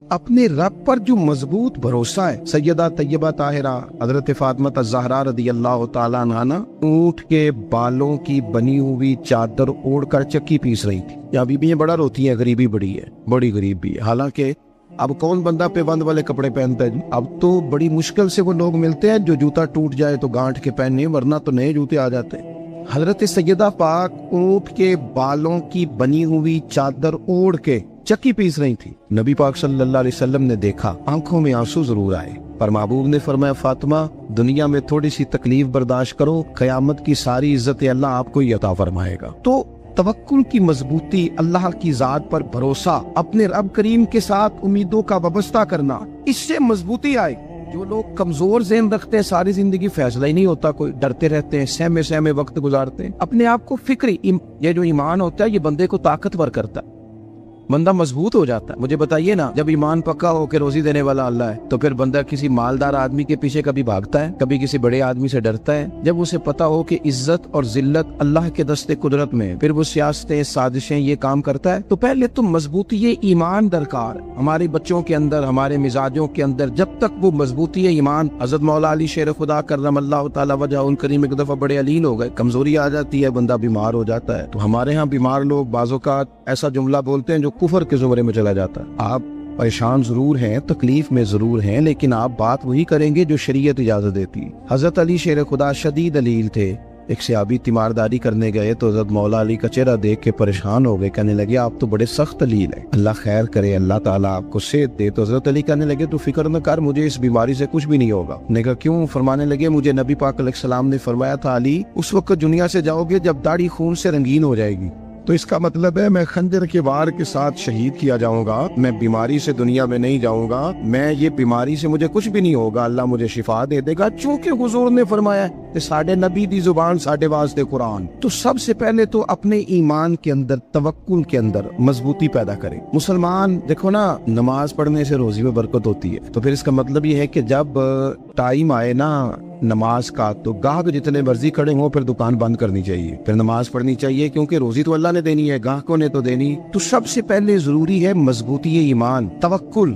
اپنے رب پر جو مضبوط بھروسہ ہے. سیدہ طیبہ طاہرہ حضرت فاطمہ الزہرا رضی اللہ تعالیٰ عنہا اونٹ کے بالوں کی بنی ہوئی چادر اوڑھ کر چکی پیس رہی تھی. یا بیویاں بڑا روتی ہیں، غریبی بڑی ہے، بڑی غریب بھی ہے. حالانکہ اب کون بندہ پیبند والے کپڑے پہنتا ہے؟ اب تو بڑی مشکل سے وہ لوگ ملتے ہیں جو جوتا ٹوٹ جائے تو گانٹھ کے پہننے، ورنہ تو نئے جوتے آ جاتے ہیں. حضرت سیدہ پاک اونٹ کے بالوں کی بنی ہوئی چادر اوڑھ کے چکی پیس رہی تھی. نبی پاک صلی اللہ علیہ وسلم نے دیکھا، آنکھوں میں آنسو ضرور آئے، پر محبوب نے فرمایا فاطمہ دنیا میں تھوڑی سی تکلیف برداشت کرو، قیامت کی ساری عزت اللہ آپ کو ہی عطا فرمائے گا. تو توکل کی مضبوطی، اللہ کی ذات پر بھروسہ، اپنے رب کریم کے ساتھ امیدوں کا وابستہ کرنا، اس سے مضبوطی آئے. جو لوگ کمزور ذہن رکھتے ہیں ساری زندگی فیصلہ ہی نہیں ہوتا، کوئی ڈرتے رہتے ہیں، سہمے وقت گزارتے ہیں. اپنے آپ کو فکری یہ جو ایمان ہوتا ہے یہ بندے کو طاقتور کرتا ہے، بندہ مضبوط ہو جاتا ہے. مجھے بتائیے نا، جب ایمان پکا ہو کہ روزی دینے والا اللہ ہے تو پھر بندہ کسی مالدار آدمی کے پیچھے کبھی بھاگتا ہے، کبھی کسی بڑے آدمی سے ڈرتا ہے؟ جب اسے پتا ہو کہ عزت اور ذلت اللہ کے دست قدرت میں، پھر وہ سیاستیں، سازشیں یہ کام کرتا ہے. تو پہلے تو مضبوطی ایمان درکار ہے ہمارے بچوں کے اندر، ہمارے مزاجوں کے اندر. جب تک وہ مضبوطی ایمان، حضرت مولا علی شیر خدا کرم اللہ تعالی وجہ ان کریم ایک دفعہ بڑے علیل ہو گئے، کمزوری آ جاتی ہے، بندہ بیمار ہو جاتا ہے. تو ہمارے ہاں بیمار لوگ بعض اوقات ایسا جملہ بولتے ہیں جو کفر کے زمرے میں چلا جاتا ہے. آپ پریشان ضرور ہیں، تکلیف میں ضرور ہیں، لیکن آپ بات وہی کریں گے جو شریعت اجازت دیتی ہے. حضرت علی شیر خدا شدید علیل تھے. ایک صحابی تیمارداری کرنے گئے تو حضرت مولا علی کا چہرہ دیکھ کے پریشان ہو گئے، کہنے لگے آپ تو بڑے سخت علیل ہیں، اللہ خیر کرے، اللہ تعالیٰ آپ کو صحت دے. تو حضرت علی کہنے لگے تو فکر نہ کر، مجھے اس بیماری سے کچھ بھی نہیں ہوگا. نے کہا کیوں؟ فرمانے لگے مجھے نبی پاک علیہ السلام نے فرمایا تھا علی اس وقت دنیا سے جاؤ گے جب داڑھی خون سے رنگین ہو جائے گی. تو اس کا مطلب ہے میں خنجر کے وار کے ساتھ شہید کیا جاؤں گا، میں بیماری سے دنیا میں نہیں جاؤں گا، میں یہ بیماری سے مجھے کچھ بھی نہیں ہوگا، اللہ مجھے شفا دے دے گا. چونکہ حضور نے فرمایا کہ ساڈے نبی دی زبان ساڈے واسطے قرآن. تو سب سے پہلے تو اپنے ایمان کے اندر، توکل کے اندر مضبوطی پیدا کریں. مسلمان دیکھو نا، نماز پڑھنے سے روزی میں برکت ہوتی ہے. تو پھر اس کا مطلب یہ ہے کہ جب ٹائم آئے نا نماز کا تو گاہک جتنے مرضی کھڑے ہوں پھر دکان بند کرنی چاہیے، پھر نماز پڑھنی چاہیے، کیونکہ روزی تو اللہ نے دینی ہے، گاہکوں نے تو دینی. تو سب سے پہلے ضروری ہے مضبوطی ایمان، توکل،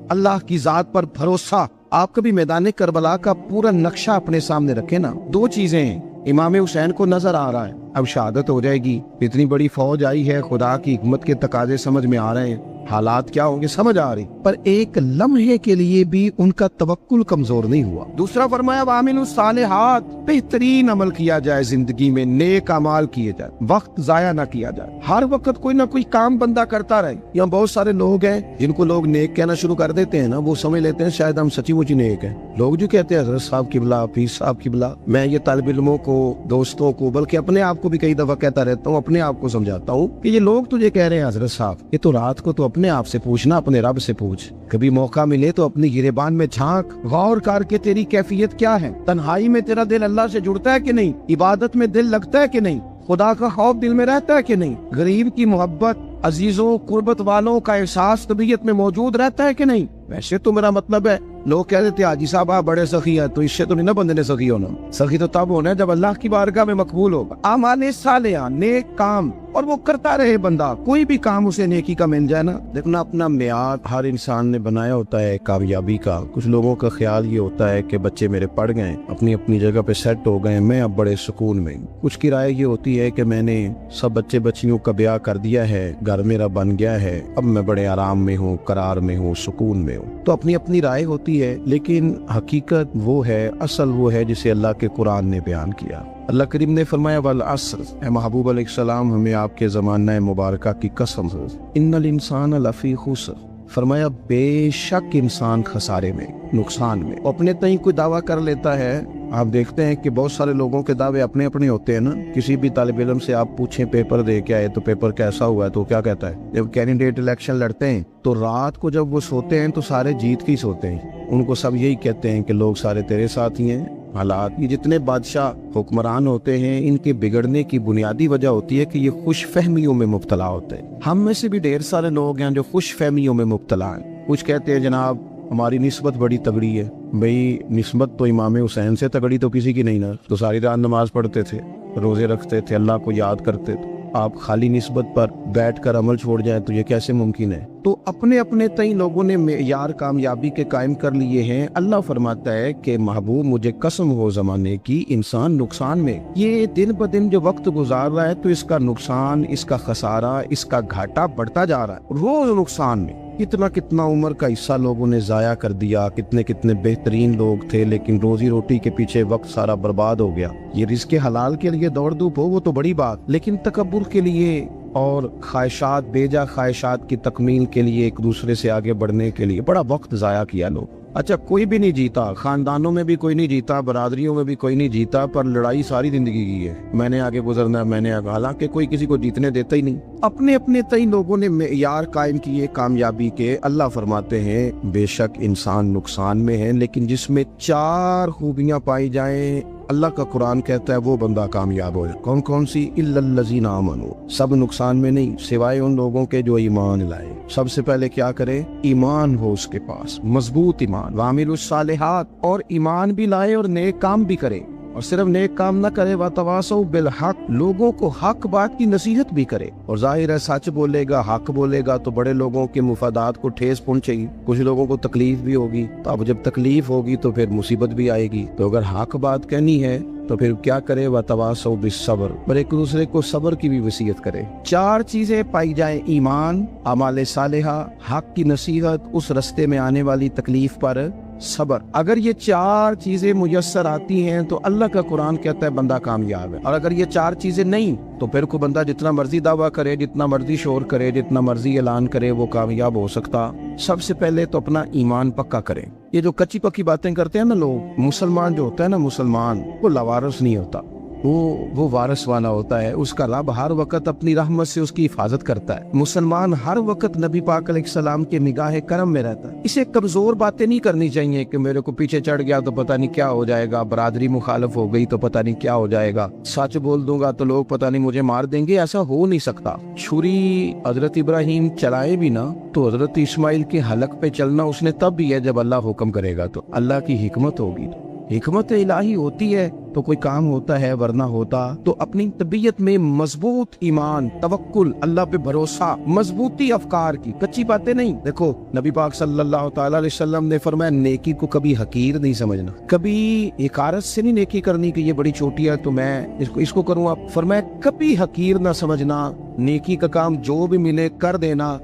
اللہ کی ذات پر بھروسہ. آپ کبھی میدان کربلا کا پورا نقشہ اپنے سامنے رکھیں نا، دو چیزیں ہیں. امام حسین کو نظر آ رہا ہے اب شہادت ہو جائے گی، اتنی بڑی فوج آئی ہے، خدا کی حکمت کے تقاضے سمجھ میں آ رہے ہیں، حالات کیا ہوں گے سمجھ آ رہی، پر ایک لمحے کے لیے بھی ان کا توکل کمزور نہیں ہوا. دوسرا فرمایا وَعَمِلُوا الصَّالِحَاتِ، بہترین عمل کیا جائے زندگی میں، نیک اعمال کیے جائے، وقت ضائع نہ کیا جائے، ہر وقت کوئی نہ کوئی کام بندہ کرتا رہے. یہاں بہت سارے لوگ ہیں جن کو لوگ نیک کہنا شروع کر دیتے ہیں نا، وہ سمجھ لیتے ہیں شاید ہم سچی مچی نیک ہیں. لوگ جو کہتے ہیں حضرت صاحب قبلہ، پیر صاحب قبلہ، میں یہ طالب علموں کو، دوستوں کو، بلکہ اپنے آپ کو بھی کئی دفعہ کہتا رہتا ہوں، اپنے آپ کو سمجھاتا ہوں کہ یہ لوگ تجھے کہہ رہے ہیں حضرت صاحب، یہ تو رات کو تو اپنے آپ سے پوچھنا، اپنے رب سے پوچھ. کبھی موقع ملے تو اپنی گریبان میں جھانک، غور کر کے تیری کیفیت کیا ہے، تنہائی میں تیرا دل اللہ سے جڑتا ہے کہ نہیں، عبادت میں دل لگتا ہے کہ نہیں، خدا کا خوف دل میں رہتا ہے کہ نہیں، غریب کی محبت، عزیزوں قربت والوں کا احساس طبیعت میں موجود رہتا ہے کہ نہیں. ویسے تو میرا مطلب ہے لوگ کہہ دیتے حاجی صاحب آپ بڑے سخی ہیں، تو اس سے تو نہیں نا بندے نے سخی ہونا. سخی تو تب ہونا ہے جب اللہ کی بارگاہ میں مقبول ہوگا. اعمال صالحہ، نیک کام، اور وہ کرتا رہے بندہ، کوئی بھی کام اسے نیکی کا مل جائے نا. دیکھنا اپنا معیار ہر انسان نے بنایا ہوتا ہے کامیابی کا. کچھ لوگوں کا خیال یہ ہوتا ہے کہ بچے میرے پڑھ گئے، اپنی اپنی جگہ پہ سیٹ ہو گئے، میں اب بڑے سکون میں. کچھ کی رائے یہ ہوتی ہے کہ میں نے سب بچے بچیوں کا بیاہ کر دیا ہے، گھر میرا بن گیا ہے، اب میں بڑے آرام میں ہوں، قرار میں ہوں، سکون میں ہوں. تو اپنی اپنی رائے ہوتی ہے، لیکن حقیقت وہ ہے، اصل وہ ہے جسے اللہ کے قرآن نے بیان کیا. اللہ کریم نے فرمایا والعصر، اے محبوب علیہ السلام ہمیں آپ کے زمانہ مبارکہ کی قسم ہے، ان الانسان لفی خسر، فرمایا بے شک انسان خسارے میں، نقصان میں. اپنے تئیں کوئی دعویٰ کر لیتا ہے. آپ دیکھتے ہیں کہ بہت سارے لوگوں کے دعوے اپنے اپنے ہوتے ہیں نا. کسی بھی طالب علم سے آپ پوچھیں پیپر دے کے آئے تو پیپر کیسا ہوا ہے تو کیا کہتا ہے. جب کینڈیڈیٹ الیکشن لڑتے ہیں تو رات کو جب وہ سوتے ہیں تو سارے جیت کے ہی سوتے ہیں. ان کو سب یہی کہتے ہیں کہ لوگ سارے تیرے ساتھ ہی ہیں. حالات، یہ جتنے بادشاہ حکمران ہوتے ہیں ان کے بگڑنے کی بنیادی وجہ ہوتی ہے کہ یہ خوش فہمیوں میں مبتلا ہوتے ہیں. ہم میں سے بھی ڈھیر سارے لوگ ہیں جو خوش فہمیوں میں مبتلا ہیں. کچھ کہتے ہیں جناب ہماری نسبت بڑی تگڑی ہے. بھئی نسبت تو امام حسین سے تگڑی تو کسی کی نہیں نا. تو ساری رات نماز پڑھتے تھے، روزے رکھتے تھے، اللہ کو یاد کرتے تھے. آپ خالی نسبت پر بیٹھ کر عمل چھوڑ جائیں تو یہ کیسے ممکن ہے؟ تو اپنے اپنے تئیں لوگوں نے معیار کامیابی کے قائم کر لیے ہیں۔ اللہ فرماتا ہے کہ محبوب مجھے قسم ہو زمانے کی، انسان نقصان میں، یہ دن بدن جو وقت گزار رہا ہے تو اس کا نقصان، اس کا خسارہ، اس کا گھاٹا بڑھتا جا رہا ہے، روز نقصان میں۔ کتنا عمر کا حصہ لوگوں نے ضائع کر دیا، کتنے بہترین لوگ تھے لیکن روزی روٹی کے پیچھے وقت سارا برباد ہو گیا۔ یہ رزق حلال کے لیے دوڑ دھوپ ہو وہ تو بڑی بات، لیکن تکبر کے لیے اور خواہشات، بیجا خواہشات کی تکمیل کے لیے، ایک دوسرے سے آگے بڑھنے کے لیے بڑا وقت ضائع کیا لوگ۔ اچھا، کوئی بھی نہیں جیتا، خاندانوں میں بھی کوئی نہیں جیتا، برادریوں میں بھی کوئی نہیں جیتا، پر لڑائی ساری زندگی کی ہے، میں نے آگے گزرنا ہے، میں نے آگے، حالانکہ کوئی کسی کو جیتنے دیتا ہی نہیں۔ اپنے اپنے تئیں لوگوں نے معیار قائم کیے کامیابی کے۔ اللہ فرماتے ہیں بے شک انسان نقصان میں ہے، لیکن جس میں 4 خوبیاں پائی جائیں، اللہ کا قرآن کہتا ہے وہ بندہ کامیاب ہو جائے۔ کون سی؟ الا الذین آمنوا، سب نقصان میں نہیں سوائے ان لوگوں کے جو ایمان لائے۔ سب سے پہلے کیا کرے؟ ایمان ہو اس کے پاس، مضبوط ایمان، وعملوا الصالحات، اور ایمان بھی لائے اور نیک کام بھی کرے، اور صرف نیک کام نہ کرے، وتواصوا بالحق، لوگوں کو حق بات کی نصیحت بھی کرے۔ اور ظاہر ہے سچ بولے گا، حق بولے گا تو بڑے لوگوں کے مفادات کو ٹھیس پہنچے گی، کچھ لوگوں کو تکلیف بھی ہوگی، تو اب جب تکلیف ہوگی تو پھر مصیبت بھی آئے گی۔ تو اگر حق بات کہنی ہے تو پھر کیا کرے؟ وتواصوا بالصبر، اور ایک دوسرے کو صبر کی بھی وصیت کرے۔ 4 چیزیں پائی جائیں، ایمان، اعمال صالحہ، حق کی نصیحت، اس رستے میں آنے والی تکلیف پر صبر۔ اگر یہ 4 چیزیں میسر آتی ہیں تو اللہ کا قرآن کہتا ہے بندہ کامیاب ہے، اور اگر یہ 4 چیزیں نہیں تو پھر کوئی بندہ جتنا مرضی دعویٰ کرے، جتنا مرضی شور کرے، جتنا مرضی اعلان کرے، وہ کامیاب ہو سکتا۔ سب سے پہلے تو اپنا ایمان پکا کریں۔ یہ جو کچی پکی باتیں کرتے ہیں نا لوگ، مسلمان جو ہوتا ہے نا، مسلمان وہ لاوارث نہیں ہوتا، وہ وارث والا ہوتا ہے، اس کا رب ہر وقت اپنی رحمت سے اس کی حفاظت کرتا ہے۔ مسلمان ہر وقت نبی پاک علیہ السلام کے نگاہ کرم میں رہتا ہے۔ اسے کمزور باتیں نہیں کرنی چاہیے کہ میرے کو پیچھے چڑھ گیا تو پتہ نہیں کیا ہو جائے گا، برادری مخالف ہو گئی تو پتہ نہیں کیا ہو جائے گا، سچ بول دوں گا تو لوگ پتہ نہیں مجھے مار دیں گے، ایسا ہو نہیں سکتا۔ چھری حضرت ابراہیم چلائے بھی نا تو حضرت اسماعیل کے حلق پہ چلنا اس نے تب بھی ہے جب اللہ حکم کرے گا، تو اللہ کی حکمت ہوگی، حکمت الہی ہوتی ہے تو کوئی کام ہوتا ہے، ورنہ ہوتا تو اپنی طبیعت میں مضبوط ایمان، توکل، اللہ پہ بھروسہ، مضبوطی افکار کی، کچی باتیں نہیں۔ دیکھو نبی پاک صلی اللہ تعالی علیہ وسلم نے فرمایا نیکی کو کبھی حقیر نہیں سمجھنا، کبھی حقارت سے نہیں نیکی کرنی کہ یہ بڑی چھوٹی ہے تو میں اس کو کروں۔ آپ فرمایا کبھی حقیر نہ سمجھنا، نیکی کا کام جو بھی ملے کر دینا۔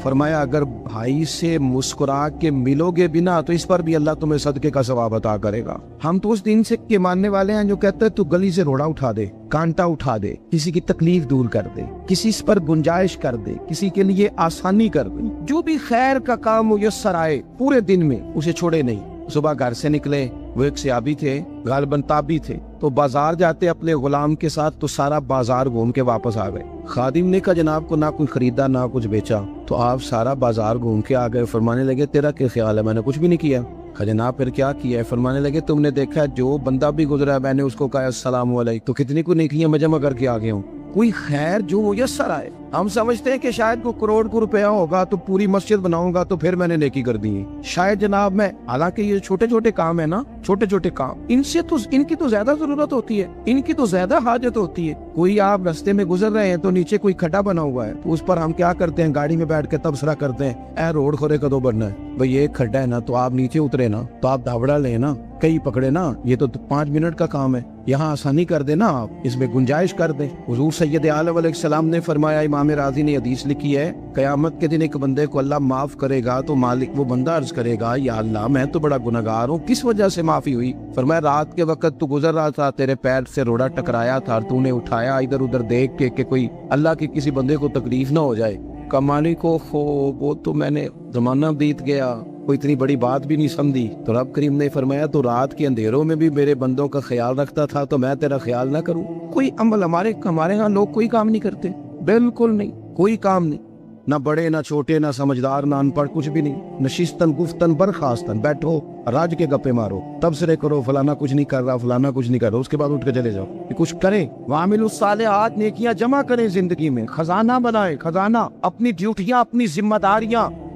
فرمایا اگر بھائی سے مسکرا کے ملو گے بنا تو اس پر بھی اللہ تمہیں صدقے کا ثواب عطا کرے گا۔ ہم تو اس دین سے کے ماننے والے ہیں جو کہتے ہیں تو گلی سے روڑا اٹھا دے، کانٹا اٹھا دے، کسی کی تکلیف دور کر دے، کسی پر گنجائش کر دے، کسی کے لیے آسانی کر دے، جو بھی خیر کا کام میسر آئے پورے دن میں اسے چھوڑے نہیں۔ صبح گھر سے نکلے، وہ ایک صحابی تھے، غالباً تابعی تھے، تو بازار جاتے اپنے غلام کے ساتھ تو سارا بازار گھوم کے واپس آ گئے۔ خادم نے کہا جناب کو نہ کوئی خریدا نہ کچھ بیچا، تو آپ سارا بازار گھوم کے آ گئے۔ فرمانے لگے تیرا کیا خیال ہے؟ میں نے کچھ بھی نہیں کیا۔ کہا جناب پھر کیا کیا ہے؟ فرمانے لگے تم نے دیکھا جو بندہ بھی گزرا میں نے اس کو کہا السلام علیکم، تو کتنی کو نیکیاں میں جمع کر کے آ گیا ہوں۔ کوئی خیر جو میسر آئے، ہم سمجھتے ہیں کہ شاید کو کروڑ کو روپیہ ہوگا تو پوری مسجد بناؤں گا تو پھر میں نے نیکی کر دی ہے، شاید جناب میں، حالانکہ یہ چھوٹے چھوٹے کام ہے نا، چھوٹے چھوٹے کام، ان کی تو زیادہ ضرورت ہوتی ہے، ان کی تو زیادہ حاجت ہوتی ہے۔ کوئی آپ رستے میں گزر رہے ہیں تو نیچے کوئی کھڈا بنا ہوا ہے تو اس پر ہم کیا کرتے ہیں؟ گاڑی میں بیٹھ کے تبصرہ کرتے ہیں اے روڈ کھورے کدو بننا ہے بھئی، یہ کھڈا ہے نا تو آپ نیچے اترے نا، تو آپ دھاوڑا لیں نا، کئی پکڑے نا، یہ تو 5 منٹ کا کام ہے، یہاں آسانی کر دے نا، آپ اس میں گنجائش کر دیں۔ حضور سید عالم علیہ السلام نے فرمایا، امام راضی نے حدیث لکھی ہے، قیامت کے دن ایک بندے کو اللہ معاف کرے گا تو مالک وہ بندہ عرض کرے گا یا اللہ میں تو بڑا گنہگار ہوں، کس وجہ سے معافی ہوئی؟ فرمایا رات کے وقت تو گزر رہا تھا، تیرے پیر سے روڑا ٹکرایا تھا، تو نے اٹھایا ادھر ادھر دیکھ کے کہ کوئی اللہ کے کسی بندے کو تکلیف نہ ہو جائے، کمالی کو وہ تو میں نے زمانہ بیت گیا، کوئی اتنی بڑی بات بھی نہیں سمجھی۔ تو رب کریم نے فرمایا تو رات کے اندھیروں میں بھی میرے بندوں کا خیال رکھتا تھا تو میں تیرا خیال نہ کروں؟ کوئی عمل ہمارے ہاں لوگ کوئی کام نہیں کرتے، بالکل نہیں، کوئی کام نہیں، نہ بڑے نہ چھوٹے نہ سمجھدار نہ ان پڑھ، کچھ بھی نہیں، نشستن گفتن برخاستن، بیٹھو راج کے گپے مارو، تبصرے کرو فلانا کچھ نہیں کر رہا، فلانا کچھ نہیں کر رہا، اس کے بعد اٹھ کے چلے جاؤ کہ کچھ کرے۔ وعملوا الصالحات، نیکیاں جمع کریں زندگی میں، خزانہ بنائیں، خزانہ، اپنی ڈیوٹیاں، اپنی ذمہ داریاں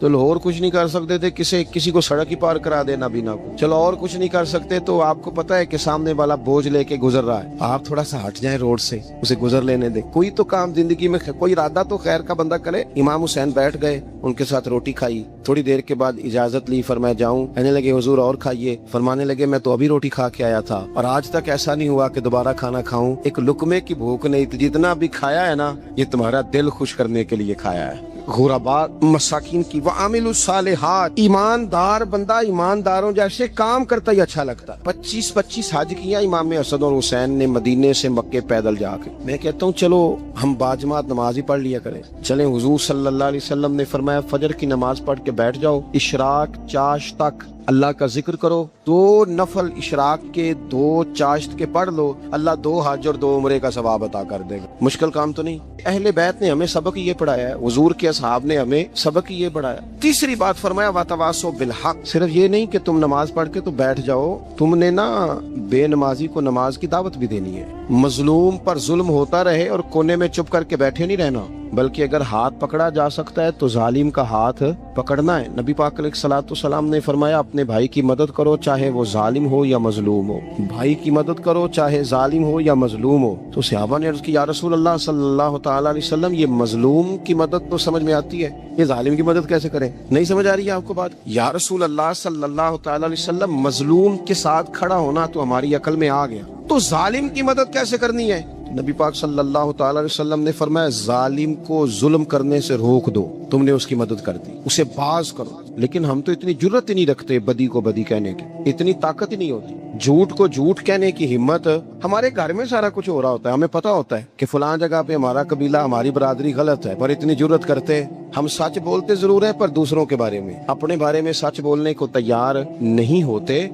تو لاہور کچھ نہیں کر سکتے تھے، کسی کو سڑک ہی پار کرا دے نابینا کو. چلو اور کچھ نہیں کر سکتے تو آپ کو پتا ہے کہ سامنے والا بوجھ لے کے گزر رہا ہے، آپ تھوڑا سا ہٹ جائیں روڈ سے، اسے گزر لینے دیں. کوئی تو کام زندگی میں، کوئی ارادہ تو خیر کا بندہ کرے. امام حسین بیٹھ گئے، ان کے ساتھ روٹی کھائی، تھوڑی دیر کے بعد اجازت لی، فرمایا جاؤں؟ کہنے لگے حضور اور کھائیے. فرمانے لگے میں تو ابھی روٹی کھا کے آیا تھا اور آج تک ایسا نہیں ہوا کہ دوبارہ کھانا کھاؤں. ایک لقمے کی بھوک نہیں تھی، جتنا بھی کھایا ہے نا یہ تمہارا دل خوش کرنے کے لیے کھایا ہے. غرباء مساکین کی وعامل الصالحات، ایماندار بندہ ایمانداروں جیسے کام کرتا ہی اچھا لگتا. 25 حج کیا امام حسن اور حسین نے مدینے سے مکے پیدل جا کے. میں کہتا ہوں چلو ہم باجماعت نماز ہی پڑھ لیا کریں. چلیں حضور صلی اللہ علیہ وسلم نے فرمایا فجر کی نماز پڑھ کے بیٹھ جاؤ، اشراق چاشت تک اللہ کا ذکر کرو، 2 نفل اشراق کے 2 چاشت کے پڑھ لو، اللہ 2 حج اور 2 عمرے کا ثواب عطا کر دے گا. مشکل کام تو نہیں. اہل بیت نے ہمیں سبق یہ پڑھایا ہے، حضور کے اصحاب نے ہمیں سبق یہ پڑھایا. تیسری بات فرمایا وَتَوَاصَوْا بِالْحَقِّ. صرف یہ نہیں کہ تم نماز پڑھ کے تو بیٹھ جاؤ، تم نے نا بے نمازی کو نماز کی دعوت بھی دینی ہے. مظلوم پر ظلم ہوتا رہے اور کونے میں چپ کر کے بیٹھے نہیں رہنا، بلکہ اگر ہاتھ پکڑا جا سکتا ہے تو ظالم کا ہاتھ پکڑنا ہے. نبی پاک علیہ الصلوۃ والسلام نے فرمایا اپنے بھائی کی مدد کرو چاہے وہ ظالم ہو یا مظلوم ہو. بھائی کی مدد کرو چاہے ظالم ہو یا مظلوم ہو. تو صحابہ نے عرض کی یا رسول اللہ صلی اللہ تعالی علیہ وسلم یہ مظلوم کی مدد تو سمجھ میں آتی ہے، یہ ظالم کی مدد کیسے کریں؟ نہیں سمجھ آ رہی ہے آپ کو بات؟ یا رسول اللہ صلی اللہ تعالی علیہ وسلم مظلوم کے ساتھ کھڑا ہونا تو ہماری عقل میں آ گیا، تو ظالم کی مدد کیسے کرنی ہے؟ نبی پاک صلی اللہ تعالی علیہ وسلم نے فرمایا ظالم کو ظلم کرنے سے روک دو. تم نے اس کی مدد کر دی، اسے باز کرو. لیکن ہم تو اتنی جرت ہی نہیں رکھتے بدی کو بدی کہنے کی، اتنی طاقت ہی نہیں ہوتی. جھوٹ کو جھوٹ کہنے کی ہمت، ہمارے گھر میں سارا کچھ ہو رہا ہوتا ہے، ہمیں پتا ہوتا ہے کہ فلاں جگہ پہ ہمارا قبیلہ ہماری برادری غلط ہے، پر اتنی جرت کرتے. ہم سچ بولتے ضرور ہیں پر دوسروں کے بارے میں، اپنے بارے میں سچ بولنے کو تیار نہیں ہوتے.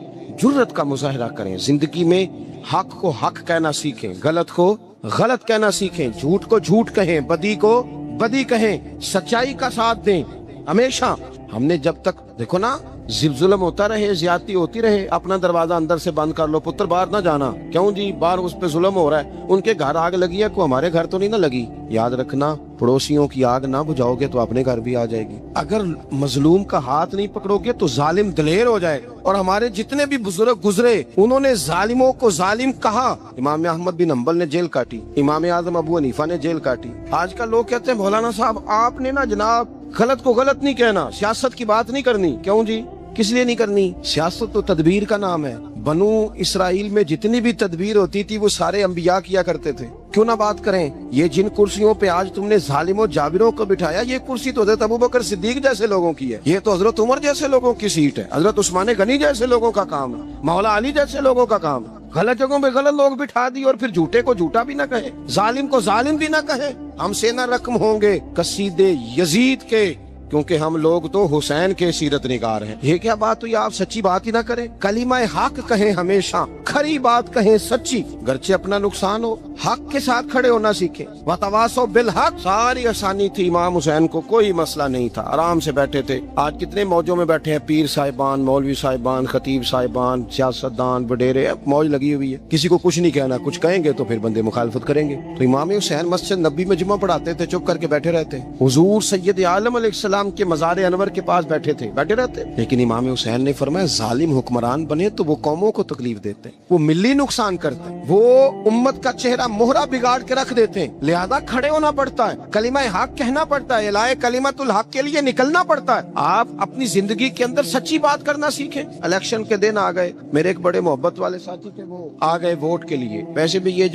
جرت کا مظاہرہ کریں زندگی میں، حق کو حق کہنا سیکھیں، غلط کو غلط کہنا سیکھیں، جھوٹ کو جھوٹ کہیں، بدی کو بدی کہیں، سچائی کا ساتھ دیں ہمیشہ. ہم نے جب تک دیکھو نا ظلم ہوتا رہے، زیادتی ہوتی رہے، اپنا دروازہ اندر سے بند کر لو، پتر باہر نہ جانا. کیوں جی؟ باہر اس پہ ظلم ہو رہا ہے، ان کے گھر آگ لگی ہے، کو ہمارے گھر تو نہیں نہ لگی. یاد رکھنا پڑوسیوں کی آگ نہ بجھاؤ گے تو اپنے گھر بھی آ جائے گی. اگر مظلوم کا ہاتھ نہیں پکڑو گے تو ظالم دلیر ہو جائے. اور ہمارے جتنے بھی بزرگ گزرے انہوں نے ظالموں کو ظالم کہا. امام احمد بن حنبل نے جیل کاٹی، امام اعظم ابو حنیفہ نے جیل کاٹی. آج کل لوگ کہتے ہیں مولانا صاحب آپ نے نا جناب غلط کو غلط نہیں کہنا، سیاست کی بات نہیں کرنی. کیوں جی؟ کس لیے نہیں کرنی؟ سیاست تو تدبیر کا نام ہے. بنو اسرائیل میں جتنی بھی تدبیر ہوتی تھی وہ سارے انبیاء کیا کرتے تھے. کیوں نہ بات کریں؟ یہ جن کرسیوں پہ آج تم نے ظالموں جابروں کو بٹھایا، یہ کرسی تو حضرت ابوبکر صدیق جیسے لوگوں کی ہے، یہ تو حضرت عمر جیسے لوگوں کی سیٹ ہے، حضرت عثمان غنی جیسے لوگوں کا کام ہے، مولا علی جیسے لوگوں کا کام ہے. غلط جگہوں پہ غلط لوگ بٹھا دی اور پھر جھوٹے کو جھوٹا بھی نہ کہے، ظالم کو ظالم بھی نہ کہے. ہم سے نہ رقم ہوں گے قصیدے یزید کے، کیونکہ ہم لوگ تو حسین کے سیرت نگار ہیں. یہ کیا بات ہوئی؟ آپ سچی بات ہی نہ کریں، کلمہ حق کہیں، ہمیشہ کھری بات کہیں، سچی، گرچہ اپنا نقصان ہو، حق کے ساتھ کھڑے ہونا سیکھیں. وَتَوَاصَوْا بِالْحَقِّ. ساری آسانی تھی، امام حسین کو کوئی مسئلہ نہیں تھا، آرام سے بیٹھے تھے. آج کتنے موجوں میں بیٹھے ہیں، پیر صاحبان، مولوی صاحبان، خطیب صاحبان، سیاستدان، وڈیرے، موج لگی ہوئی ہے. کسی کو کچھ نہیں کہنا، کچھ کہیں گے تو پھر بندے مخالفت کریں گے. تو امام حسین مسجد نبی میں جمعہ پڑھاتے تھے، چپ کر کے بیٹھے رہتے. حضور سید عالم علیہ السلام کے مزار انور کے پاس بیٹھے رہتے. لیکن امام حسین نے فرمایا ظالم حکمران بنے تو وہ قوموں کو تکلیف دیتے ہیں، وہ ملی نقصان کرتے ہیں، وہ امت کا چہرہ مہرہ بگاڑ کے رکھ دیتے ہیں. لہذا کھڑے ہونا پڑتا ہے، کلمہ حق کہنا پڑتا ہے، الائے کلمۃ الحق کے لیے نکلنا پڑتا ہے. آپ اپنی زندگی کے اندر سچی بات کرنا سیکھیں. الیکشن کے دن آ گئے، میرے ایک بڑے محبت والے ساتھی تھے، وہ آ گئے ووٹ کے لیے. ویسے بھی یہ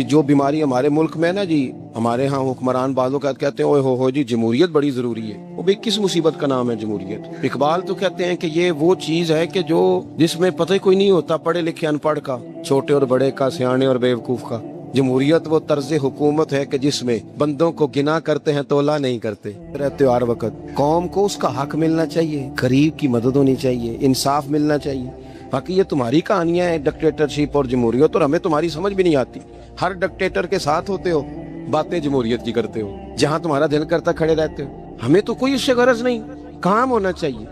جو بیماری ہمارے ملک میں نا جی، ہمارے ہاں حکمران بعضوں کا کہتے ہیں اوے ہو جی جمہوریت بڑی ضروری ہے. وہ بھی کس مصیبت کا نام ہے جمہوریت؟ اقبال تو کہتے ہیں کہ یہ وہ چیز ہے کہ جس میں پتہ کوئی نہیں ہوتا پڑھے لکھے ان پڑھ کا، چھوٹے اور بڑے کا، سیانے اور بیوقوف کا. جمہوریت وہ طرز حکومت ہے کہ جس میں بندوں کو گنا کرتے ہیں تولا نہیں کرتے رہتے ہر وقت. قوم کو اس کا حق ملنا چاہیے، غریب کی مدد ہونی چاہیے، انصاف ملنا چاہیے. باقی یہ تمہاری کہانیاں ہیں ڈکٹیٹرشپ اور جمہوریت، اور ہمیں تمہاری سمجھ بھی نہیں آتی. ہر ڈکٹیٹر کے ساتھ ہوتے ہو، باتیں جمہوریت کی کرتے ہو، جہاں تمہارا دل کرتا کھڑے رہتے ہو. ہمیں تو کوئی اس سے غرض نہیں، کام ہونا چاہیے.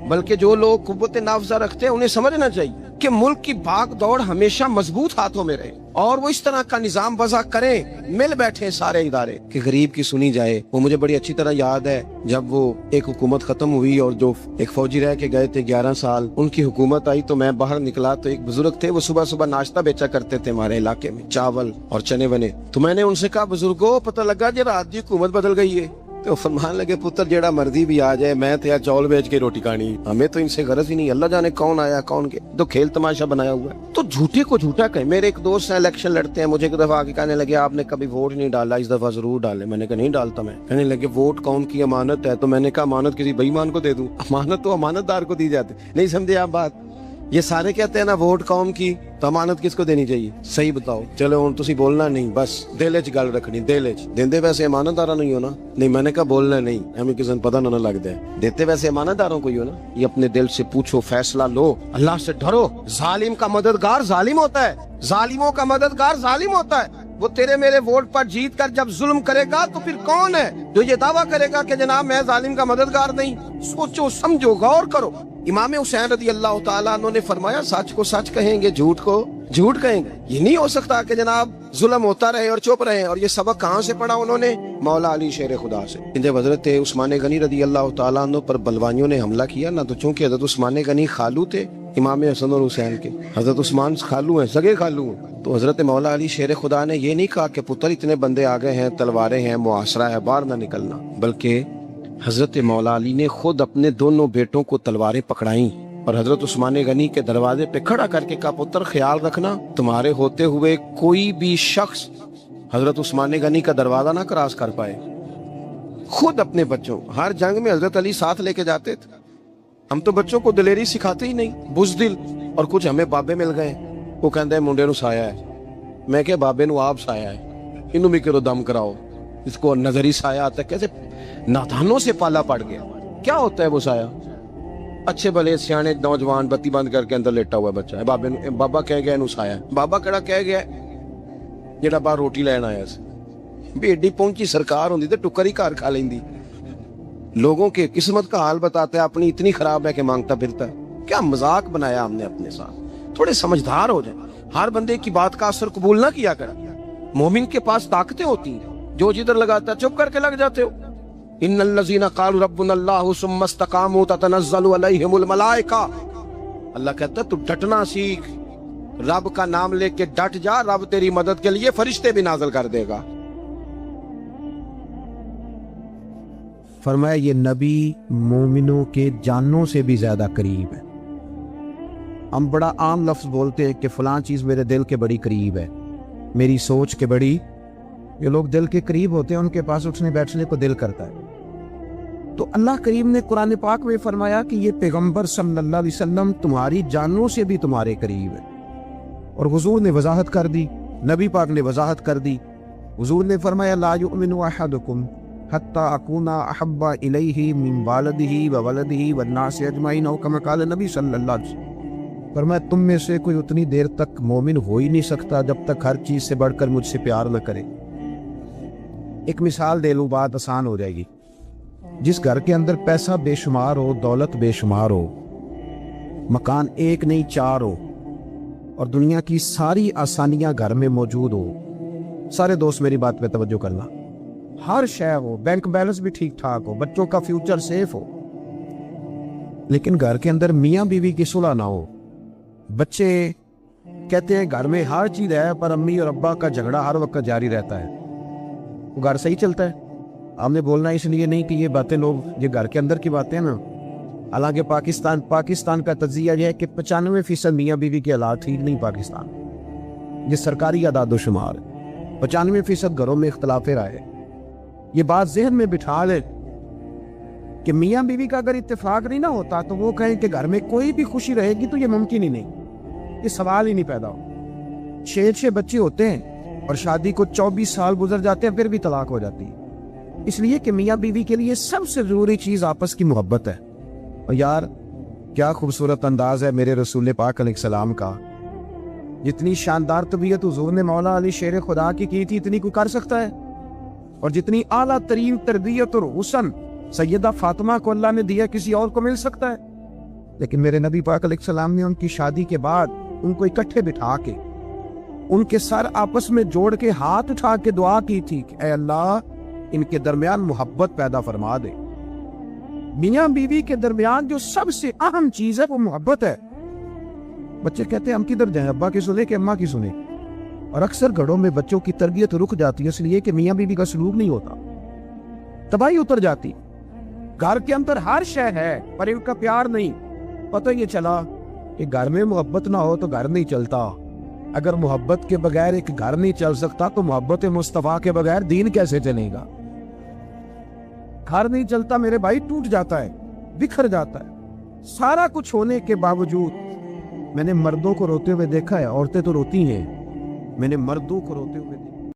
بلکہ جو لوگ قوت نافذہ رکھتے ہیں انہیں سمجھنا چاہیے کہ ملک کی بھاگ دوڑ ہمیشہ مضبوط ہاتھوں میں رہے اور وہ اس طرح کا نظام وضع کریں، مل بیٹھے سارے ادارے کہ غریب کی سنی جائے۔ وہ مجھے بڑی اچھی طرح یاد ہے جب وہ ایک حکومت ختم ہوئی اور جو ایک فوجی رہ کے گئے تھے 11 سال، ان کی حکومت آئی تو میں باہر نکلا تو ایک بزرگ تھے، وہ صبح صبح ناشتہ بیچا کرتے تھے ہمارے علاقے میں، چاول اور چنے ونے۔ تو میں نے ان سے کہا بزرگوں پتہ لگا جی رات دی حکومت بدل گئی ہے۔ تو فرمان لگے پتر جیڑا مرضی بھی آ جائے، میں تھے چاول بیچ کے روٹی کھانی، ہمیں تو ان سے غرض ہی نہیں، اللہ جانے کون آیا کون کے، تو کھیل تماشا بنایا ہوا ہے۔ تو جھوٹے کو جھوٹا کہیں۔ میرے ایک دوست ہیں الیکشن لڑتے ہیں، مجھے ایک دفعہ آ کے کہنے لگے آپ نے کبھی ووٹ نہیں ڈالا، اس دفعہ ضرور ڈالے۔ میں نے کہا نہیں ڈالتا میں۔ کہنے لگے ووٹ قوم کی امانت ہے، تو میں نے کہا امانت کسی بے ایمان کو دے دوں؟ امانت تو امانت دار کو دی جاتی، نہیں سمجھے آپ بات؟ یہ سارے کہتے ہیں نا ووٹ قوم کی، تو امانت کس کو دینی چاہیے؟ صحیح بتاؤ۔ چلو ہوں تسی بولنا نہیں، بس دل وچ گل رکھنی، دل وچ دیندے ویسے امانت دارا نہیں ہونا۔ نہیں میں نے کہا بولنا نہیں، ہمیں کسی پتہ نہ لگ جائے، دیتے ویسے امانت داروں کو ہی ہو نا۔ یہ اپنے دل سے پوچھو، فیصلہ لو، اللہ سے ڈرو۔ ظالم کا مددگار ظالم ہوتا ہے، ظالموں کا مددگار ظالم ہوتا ہے۔ وہ تیرے میرے ووٹ پر جیت کر جب ظلم کرے گا تو پھر کون ہے جو یہ دعویٰ کرے گا کہ جناب میں ظالم کا مددگار نہیں؟ سوچو سمجھو غور کرو۔ امام حسین رضی اللہ تعالیٰ عنہ نے فرمایا سچ کو سچ کہیں گے، جھوٹ کو جھوٹ کہیں گے۔ یہ نہیں ہو سکتا کہ جناب ظلم ہوتا رہے اور چپ رہے۔ اور یہ سبق کہاں سے پڑھا انہوں نے؟ مولا علی شیر خدا سے۔ جب حضرت عثمان غنی رضی اللہ تعالیٰ عنہ پر بلوانیوں نے حملہ کیا نا، تو چونکہ حضرت عثمان غنی خالو تھے امام حسن اور حسین کے، حضرت عثمان خالو ہیں، سگے خالو ہیں، تو حضرت مولا علی شیر خدا نے یہ نہیں کہا کہ پتر اتنے بندے آ گئے ہیں، تلواریں ہیں، محاصرہ ہے، باہر نہ نکلنا، بلکہ حضرت مولا علی نے خود اپنے دونوں بیٹوں کو تلواریں پکڑائیں اور حضرت عثمان غنی کے دروازے پہ کھڑا کر کے کہا پتر خیال رکھنا تمہارے ہوتے ہوئے کوئی بھی شخص حضرت عثمان غنی کا دروازہ نہ کراس کر پائے۔ خود اپنے بچوں، ہر جنگ میں حضرت علی ساتھ لے کے جاتے تھے۔ ہم تو بچوں کو دلیری سکھاتے ہی نہیں، بزدل، اور کچھ ہمیں بابے مل گئے، وہ کہندے منڈے نو سایہ ہے، میں کہ بابے نو آپ سایہ ہے، انہوں بھی کرو دم کراؤ، اس کو نظری سایہ آتا ہے۔ کیسے نادانوں سے پالا پڑ گیا۔ کیا ہوتا ہے وہ سایہ؟ اچھے بھلے سیانے نوجوان بتی بند کر کے اندر لیٹا ہوا ہے بچہ ہے، بابا کہہ گیا انہوں سایہ ہے۔ بابا کہڑا کہہ گیا جڑا باہر روٹی لین آیا سی، بھی ایڈی پہنچی سرکار ہوندی تے ٹکر ہی کار کھا لیندی۔ لوگوں کے قسمت کا حال بتاتا ہے، اپنی اتنی خراب ہے کہ مانگتا پھرتا ہے۔ کیا مذاق بنایا ہم نے اپنے ساتھ؟ تھوڑے سمجھدار ہو جائیں، ہر بندے کی بات کا اثر قبول نہ کیا کرا۔ مومن کے پاس طاقتیں ہوتی ہیں، جو جدھر لگاتا ہے چپ کر کے لگ جاتے ہو۔ ان الذین قالوا ربنا اللہ ثم استقاموا تتنزل علیہم الملائکہ، اللہ کہتا ہے تو ڈٹنا سیکھ، رب کا نام لے کے ڈٹ جا، رب تیری مدد کے لیے فرشتے بھی نازل کر دے گا۔ فرمایا یہ نبی مومنوں کے جانوں سے بھی زیادہ قریب ہے۔ ہم بڑا عام لفظ بولتے ہیں کہ فلاں چیز میرے دل کے بڑی قریب ہے، میری سوچ کے بڑی، یہ لوگ دل کے قریب ہوتے ہیں، ان کے پاس اٹھنے بیٹھنے کو دل کرتا ہے۔ تو اللہ کریم نے قرآن پاک میں فرمایا کہ یہ پیغمبر صلی اللہ علیہ وسلم تمہاری جانوں سے بھی تمہارے قریب ہے۔ اور حضور نے وضاحت کر دی، نبی پاک نے وضاحت کر دی۔ حضور نے فرمایا لا یؤمن احدکم حتی اکون احب الیہ من والدہ وولدہ والناس اجمعین، او کما قال نبی صلی اللہ علیہ وسلم۔ فرمایا تم میں سے کوئی اتنی دیر تک مومن ہو ہی نہیں سکتا جب تک ہر چیز سے بڑھ کر مجھ سے پیار نہ کرے۔ ایک مثال دے لوں، بات آسان ہو جائے گی۔ جس گھر کے اندر پیسہ بے شمار ہو، دولت بے شمار ہو، مکان ایک نہیں 4 ہو، اور دنیا کی ساری آسانیاں گھر میں موجود ہو، سارے دوست میری بات پہ توجہ کرنا، ہر شے ہو، بینک بیلنس بھی ٹھیک ٹھاک ہو، بچوں کا فیوچر سیف ہو، لیکن گھر کے اندر میاں بیوی کی صلح نہ ہو، بچے کہتے ہیں گھر میں ہر چیز ہے پر امی اور ابا کا جھگڑا ہر وقت جاری رہتا ہے، وہ گھر صحیح چلتا ہے؟ ہم نے بولنا اس لیے نہیں کہ یہ باتیں لوگ، یہ گھر کے اندر کی باتیں ہیں نا، حالانکہ پاکستان کا تجزیہ یہ ہے کہ 95% میاں بیوی کے حالات ٹھیک نہیں۔ پاکستان یہ سرکاری اعداد و شمار، 95% گھروں میں اختلاف رائے۔ یہ بات ذہن میں بٹھا لے کہ میاں بیوی کا اگر اتفاق نہیں نہ ہوتا تو وہ کہیں کہ گھر میں کوئی بھی خوشی رہے گی تو یہ ممکن ہی نہیں، یہ سوال ہی نہیں پیدا ہو۔ 6 بچے ہوتے ہیں اور شادی کو 24 سال گزر جاتے ہیں، پھر بھی طلاق ہو جاتی ہے، اس لیے کہ میاں بیوی کے لیے سب سے ضروری چیز آپس کی محبت ہے۔ اور یار کیا خوبصورت انداز ہے میرے رسول پاک علیہ السلام کا، جتنی شاندار طبیعت حضور نے مولا علی شیر خدا کی تھی اتنی کوئی کر سکتا ہے؟ اور جتنی اعلیٰ ترین تربیت اور حسن سیدہ فاطمہ کو اللہ نے دیا کسی اور کو مل سکتا ہے؟ لیکن میرے نبی پاک علیہ السلام نے ان کی شادی کے بعد ان کو اکٹھے بٹھا کے ان کے سر آپس میں جوڑ کے ہاتھ اٹھا کے دعا کی تھی کہ اے اللہ ان کے درمیان محبت پیدا فرما دے. میاں بیوی کے درمیان جو سب سے اہم چیز ہے وہ محبت ہے. بچے کہتے ہیں ہم کدھر جائیں، ابا کی سنیں کہ اماں کی سنیں؟ اور اکثر گھروں میں بچوں کی تربیت رک جاتی ہے اس لیے کہ میاں بیوی کا سلوک نہیں ہوتا، تباہی اتر جاتی. گھر کے اندر ہر شے ہے پر ان کا پیار نہیں. پتہ یہ چلا کہ گھر میں محبت نہ ہو تو گھر نہیں چلتا. اگر محبت کے بغیر ایک گھر نہیں چل سکتا تو محبت مصطفیٰ کے بغیر دین کیسے چلے گا؟ گھر نہیں چلتا میرے بھائی، ٹوٹ جاتا ہے، بکھر جاتا ہے. سارا کچھ ہونے کے باوجود میں نے مردوں کو روتے ہوئے دیکھا ہے، عورتیں تو روتی ہیں، میں نے مردوں کو روتے ہوئے دیکھا.